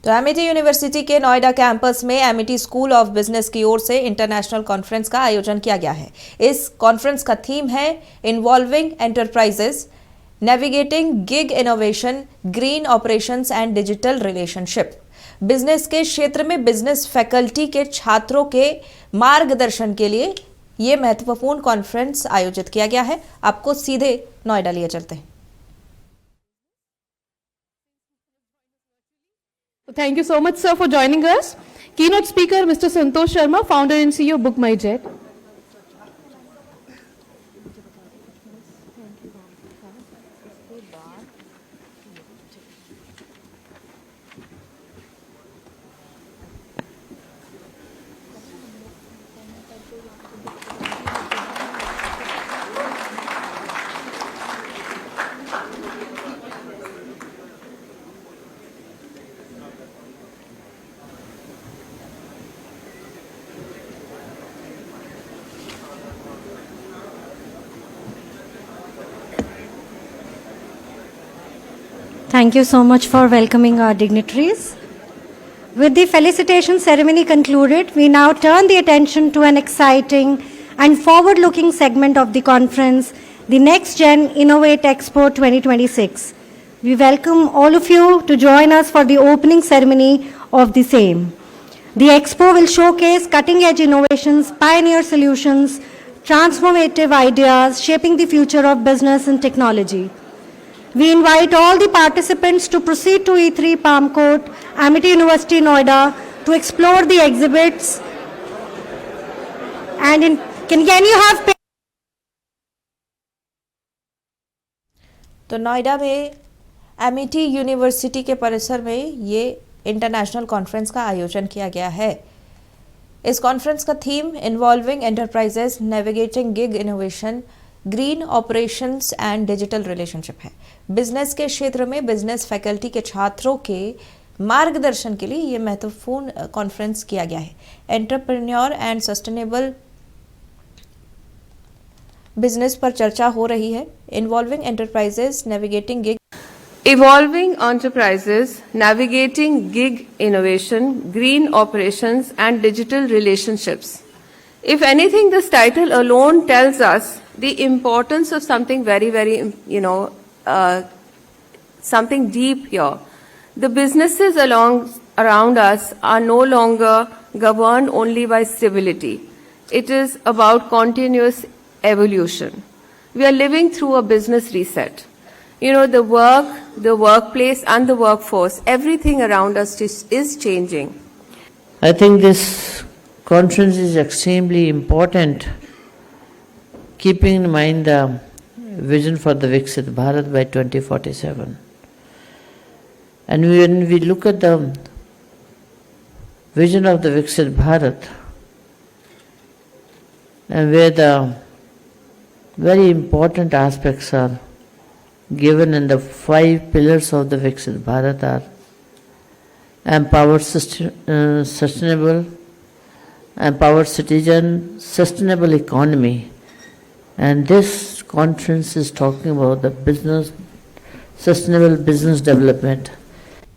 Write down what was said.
तो Amity university के Noida campus में एमिटी स्कूल ऑफ बिजनेस की ओर से इंटरनेशनल कॉन्फ्रेंस का आयोजन किया गया है। इस कॉन्फ्रेंस का थीम है involving enterprises, navigating gig innovation, green operations and digital relationship. Business के क्षेत्र में बिजनेस फैकल्टी के छात्रों के मार्गदर्शन के लिए ये महत्वपूर्ण कॉन्फ्रेंस आयोजित किया गया है। आपको सीधे नोएडा लिए चलते हैं। Thank you so much, sir, for joining us. Keynote speaker, Mr. Santosh Sharma, founder and CEO, Book My Jet. Thank you so much for welcoming our dignitaries. With the felicitation ceremony concluded, we now turn the attention to an exciting and forward-looking segment of the conference, the Next Gen Innovate Expo 2026. We welcome all of you to join us for the opening ceremony of the same. The expo will showcase cutting-edge innovations, pioneer solutions, transformative ideas shaping the future of business and technology. We invite all the participants to proceed to E3 Palm Court, Amity University, Noida, to explore the exhibits. And can you have? तो नोएडा में Amity university के परिसर में ये international conference का आयोजन किया गया है। इस कॉन्फ्रेंस का theme involving enterprises, navigating gig innovation, green operations and digital relationship है। बिजनेस के क्षेत्र में बिजनेस फैकल्टी के छात्रों के मार्गदर्शन के लिए ये महत्वपूर्ण कॉन्फ्रेंस किया गया है। एंटरप्रेन्योर एंड सस्टेनेबल बिजनेस पर चर्चा हो रही है। Involving enterprises, navigating gig Evolving enterprises, navigating gig innovation, green operations, and digital relationships. If anything, this title alone tells us the importance of something very, something deep here. The businesses around us are no longer governed only by stability. It is about continuous evolution. We are living through a business reset. The work, the workplace, and the workforce, everything around us is changing. I think this conference is extremely important, keeping in mind the vision for the Viksit Bharat by 2047. And when we look at the vision of the Viksit Bharat, and where the very important aspects are given in the 5 pillars of the Viksit Bharat are empowered sustainable, empowered citizen, sustainable economy. And this conference is talking about the sustainable business development.